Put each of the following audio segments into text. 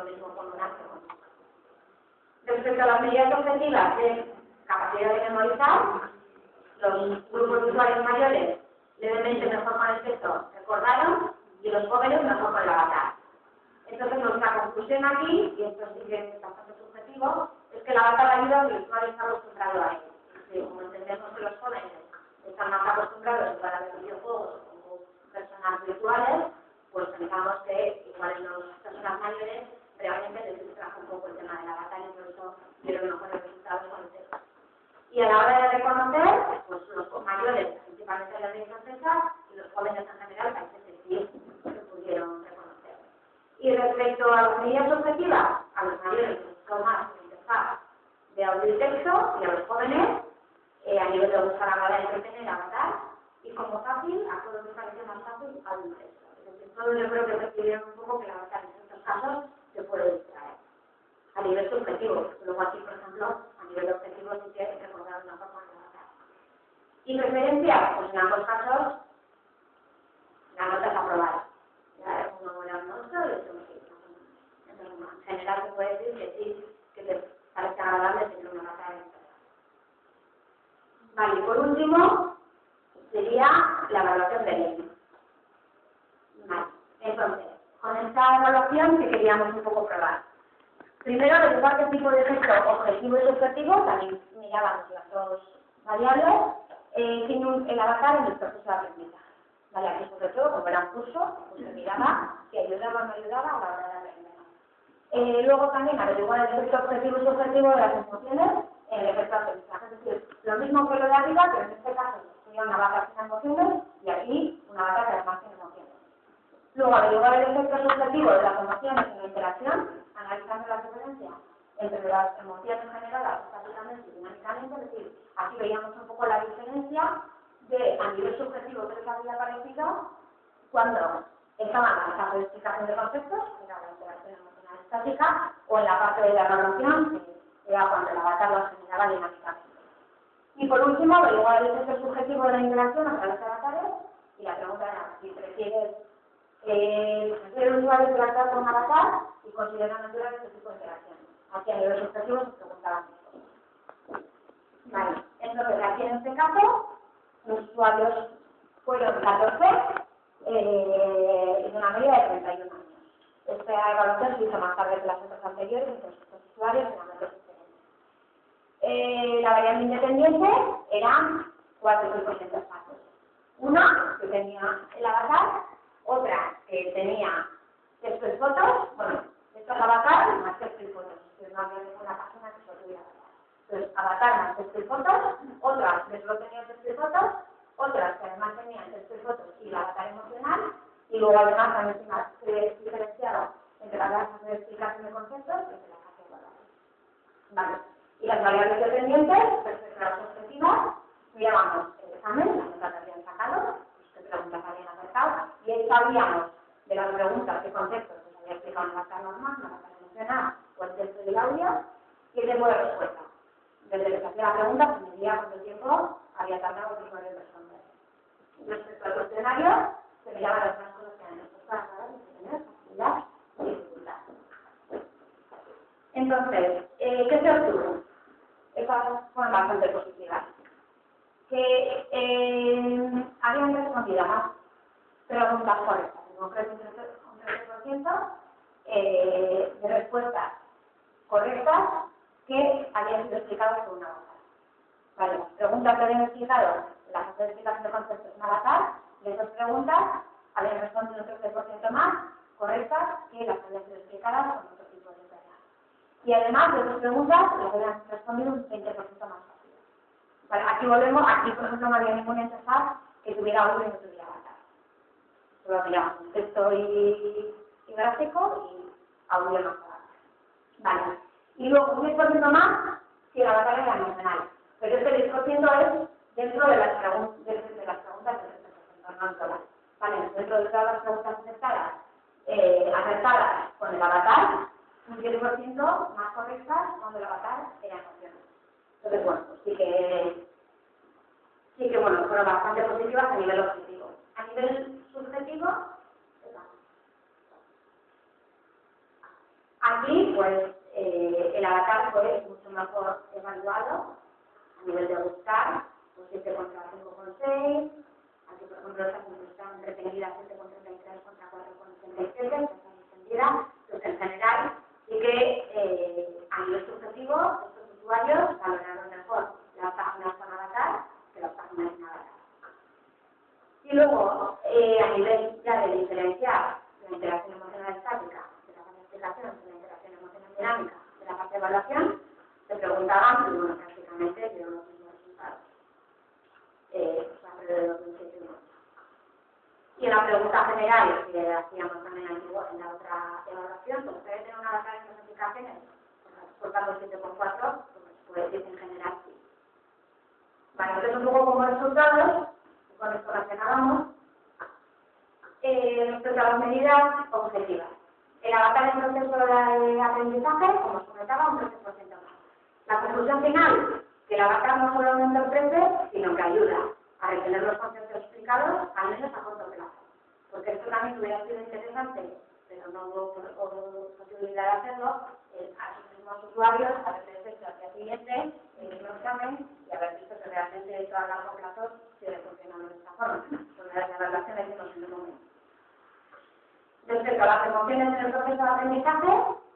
lo mismo con una que con otra. Respecto a las medidas objetivas de capacidad de memorizar, los grupos de usuarios mayores levemente mejor con el texto recordaron y los jóvenes mejor con el avatar. Entonces nuestra conclusión aquí, y esto sí que es bastante subjetivo, es que el avatar ayuda a que el usuario está acostumbrado a ello. Como entendemos que los jóvenes están más acostumbrados a jugar a los videojuegos como personas virtuales, pues pensamos que igual en las personas mayores realmente les distrae un poco el tema del avatar y por eso dieron mejores resultados con el texto. Y a la hora de reconocer, pues los mayores, principalmente las de francesa, y los jóvenes en general, parece que sí se pudieron reconocer. Y respecto a las medidas objetivas, a los mayores les gustó más la interfaz de audio y texto, y a los jóvenes, a nivel de buscar a la hora de entretener, avatar, y como fácil, a todos les parece más fácil audio y texto. Es decir, todos yo creo que percibieron un poco que el avatar en estos casos se puede distraer. A nivel subjetivo, luego aquí, por ejemplo, a nivel objetivo sí que recordar una forma de avatar. Y preferencia, pues en ambos casos, la nota es aprobada. Ya uno era un monstruo y otro sí. Entonces, en general se puede decir que sí, que te parece agradable tener una avatar en el programa. Vale, y por último, sería la evaluación de nivel. Vale, entonces, con esta evaluación que queríamos un poco probar. Primero, averiguar qué tipo de texto objetivo y subjetivo, también mirábamos las dos variables, tiene el avatar en el proceso de aprendizaje. Vale, aquí sobre todo, como era un curso, pues se miraba si ayudaba o no ayudaba a la hora de aprender. Luego también averiguar el efecto objetivo y subjetivo de las emociones en el efecto de aprendizaje. Es decir, lo mismo que lo de arriba, pero en este caso sería una avatar sin emociones y aquí una avatar que además tiene emociones. Luego, averiguar el efecto subjetivo de las emociones en la interacción, analizando la diferencia entre las emociones generadas estáticamente y dinámicamente, es decir, aquí veíamos un poco la diferencia de a nivel subjetivo que les había parecido cuando estaban en la fase de explicación de conceptos, que era la interacción emocional estática, o en la parte de la evaluación, que era cuando el avatar lo generaba dinámicamente. Y por último, averiguar el efecto subjetivo de la interacción a través de avatares, y la pregunta era si prefieres el usuario interactuar con un avatar y considera natural este tipo de interacción. Aquí a nivel subjetivo se preguntaban esto. Vale, entonces aquí en este caso, los usuarios fueron 14 en una media de 31 años. Esta evaluación se hizo más tarde que las otras anteriores, entonces los usuarios eran más diferentes. La variable independiente eran 4 tipos de interfaces. Una que tenía el avatar, otra que tenía texto y fotos, bueno, esto es avatar más texto y fotos, que no había una página que solo tuviera avatar. Entonces, avatar más texto y fotos, otras que solo tenían texto y fotos, otras que además tenían texto y fotos y el avatar emocional, y luego además también se diferenciaron entre las clases de explicación de conceptos y entre las clases de evaluación. Vale. Y las variables dependientes, respecto a las objetivas, mirábamos el examen, las notas que habían sacado, qué preguntas habían acertado, y ahí sabíamos de las preguntas, qué conceptos se había explicado en la clase normal, en la clase emocional o el texto del audio, y el tiempo de respuesta. Desde que se hacía la pregunta, se medía cuánto tiempo había tardado el usuario en responder. Respecto al cuestionario, se miraban las otras cosas que eran respuestas raras, tener facilidad y dificultad. Entonces, ¿qué se obtuvo? Estas fueron bastante positivas. Que habían respondido más preguntas correctas, en concreto un 13% de respuestas correctas que habían sido explicadas por un avatar. Vale, preguntas que habían explicado las explicaciones de conceptos en avatar, de esas preguntas habían respondido un 13% más correctas que las que habían sido explicadas con otro tipo de tareas. Y además de esas preguntas las habían respondido un 20% más. Vale, aquí volvemos, aquí por ejemplo no había ninguna interfaz que tuviera audio y no tuviera avatar. Solo había texto y gráfico y audio no avatar. Vale. Y luego un 10% más si el avatar era emocional. Pero este 10% es dentro de las preguntas del 10%, no en todas. Vale, dentro de todas las preguntas acertadas con el avatar, un 10% más correctas cuando el avatar era emocional. Entonces, bueno, pues sí que bueno, fueron bastante positivas a nivel objetivo. A nivel subjetivo, Aquí, pues, el avatar fue mucho mejor evaluado a nivel de buscar, pues 7,5,6. Aquí, por ejemplo, esta conclusión retenida 7,33 contra 4,87, que está extendida, pues en general, y que a nivel subjetivo, estos usuarios valoraron mejor las páginas con avatar que las páginas sin avatar. Y luego, a nivel ya de diferenciar la interacción emocional estática de la parte de explicación de la interacción emocional dinámica de la parte de evaluación, se preguntaban, y bueno, prácticamente dieron los mismos resultados. Alrededor de 2007 y 2008. Y en la pregunta general que hacíamos también en la otra evaluación, pues ustedes tienen una avatar en las aplicaciones, pues la respuesta por 7,4, pues decir en general sí. Vale, entonces un poco como resultados, con esto relacionábamos, respecto a las medidas objetivas. El avatar en proceso de aprendizaje, como os comentaba, un 13% más. La conclusión final, que el avatar no solo no interprete, sino que ayuda a retener los conceptos explicados, al menos a corto plazo. Porque esto también hubiera sido interesante, pero no hubo posibilidad de hacerlo, a sus mismos usuarios, a veces hecho al día siguiente, el mismo examen, y haber visto que realmente esto a largo plazo sigue funcionando de esta forma. Porque las evaluaciones que nos en el momento. Respecto a las emociones en el proceso de aprendizaje,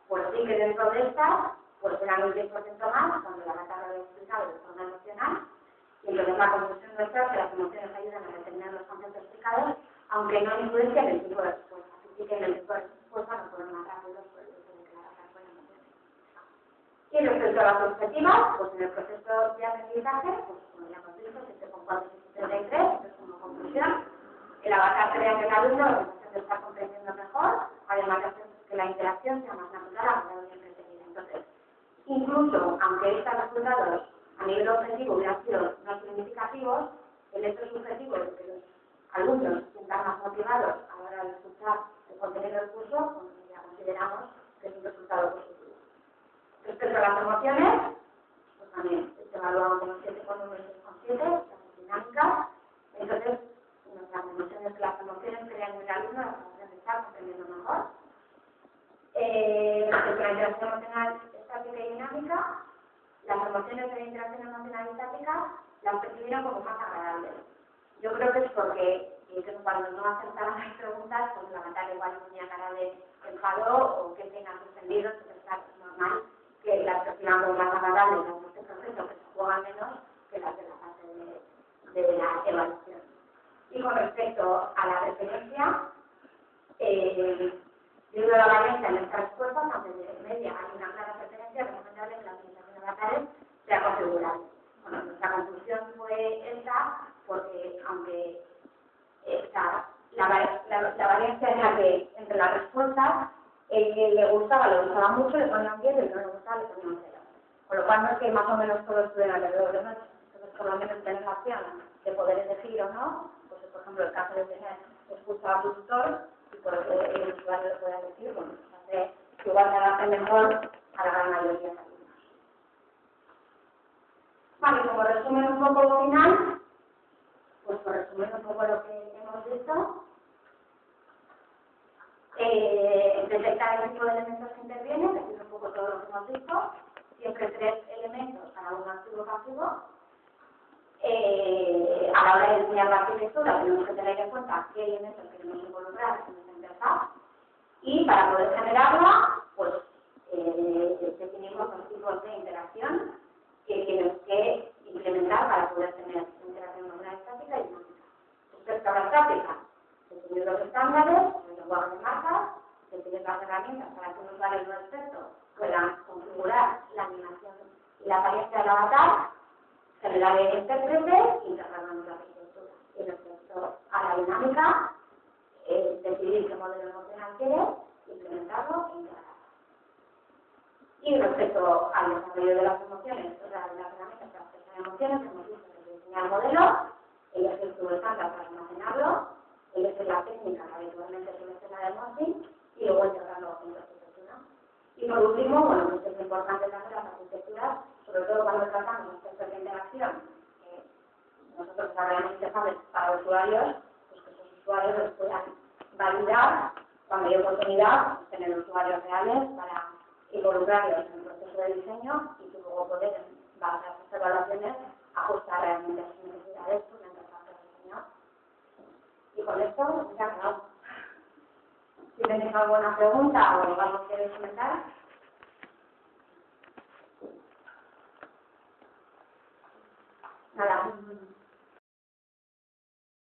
pues sí que dentro de estas, pues eran un 10% más cuando la avatar lo había explicado de forma emocional. Y entonces la conclusión nuestra es que las emociones ayudan a retener los conceptos explicados, aunque no influencian en el tipo de respuesta. Así que en el tipo de respuesta no fueron más rápidos por el hecho de que la avatar fuera emociones. Y respecto a las objetivas, pues en el proceso de aprendizaje, pues como ya hemos visto, 7,4 y 73, entonces como conclusión, el avatar crea que el alumno está comprendiendo mejor, además de hacer que la interacción sea más natural, agradable y entretenida. Entonces, incluso aunque estos resultados a nivel objetivo hubieran sido no significativos, el hecho subjetivo de que los alumnos se sientan más motivados a la hora de escuchar el contenido del curso, pues ya consideramos que es un resultado positivo. Respecto a las emociones, pues también se evaluaban con 7,1 y 6,7, las dinámicas. Entonces, las emociones crean en el alumno la sensación de estar comprendiendo mejor. Respecto a la interacción emocional estática y dinámica, las emociones de la interacción emocional estática las percibieron como más agradables. Yo creo que es porque cuando no acertaban las preguntas, pues la avatar igual tenía cara de enfado o que tengan suspendido, entonces es normal que las perciban como más agradables en este proceso, que se juegan menos que las de la parte de la evaluación. Y con respecto a la referencia, debido a la varianza en estas respuestas, aunque de media hay una clara referencia, recomendable que la utilización de avatares sea configurable. Bueno, nuestra conclusión fue esta, porque aunque la varianza era que entre las respuestas, el que le gustaba lo usaba mucho, le ponía un 10, y el que no le gustaba le ponía un 0. Con lo cual no es que más o menos todos estuvieran alrededor de 8. Entonces, por lo menos tener la opción de poder elegir o no, pues por ejemplo el caso de tener escucha a tu tutor y por eso el usuario lo pueda elegir, bueno, pues hace que igual se adapte mejor a la gran mayoría de alumnos. Vale, como resumen un poco final, pues por resumir un poco lo que hemos visto, detectar el tipo de elementos que intervienen, decir un poco todo lo que hemos visto, siempre 3 elementos para un activo pasivo. A la hora de diseñar la arquitectura tenemos que tener en cuenta qué elementos queremos involucrar en esta interfaz y para poder generarla, pues definimos los tipos de interacción que tenemos que implementar para poder tener interacción emocional estática y dinámica. Respecto a la estática, definir los estándares, el lenguaje de marcas, definir las herramientas para que un usuario no experto pueda configurar la animación y la apariencia del avatar, generar el intérprete y integrarlo en la arquitectura. Y respecto a la dinámica, decidir qué modelo emocional quieres, implementarlo e integrarlo. Y respecto al desarrollo de las emociones, o sea, de las herramientas para expresar emociones, hemos visto que diseñar modelos, elegir tu estándar para almacenarlo, elegir la técnica que habitualmente suele ser la de Mosby y luego integrarlo en la arquitectura. Y por último, bueno, pues es importante también las arquitecturas, sobre todo cuando tratamos aspectos de interacción, nosotros sabemos interfaces para usuarios, pues que esos usuarios los puedan validar cuando hay oportunidad, tener usuarios reales para involucrarlos en el proceso de diseño y tú luego poder, en base a esas evaluaciones, ajustar realmente a sus necesidades pues, mientras haces el diseño. Y con esto ya acabamos. Si tenéis alguna pregunta o algo que queréis comentar. Nada.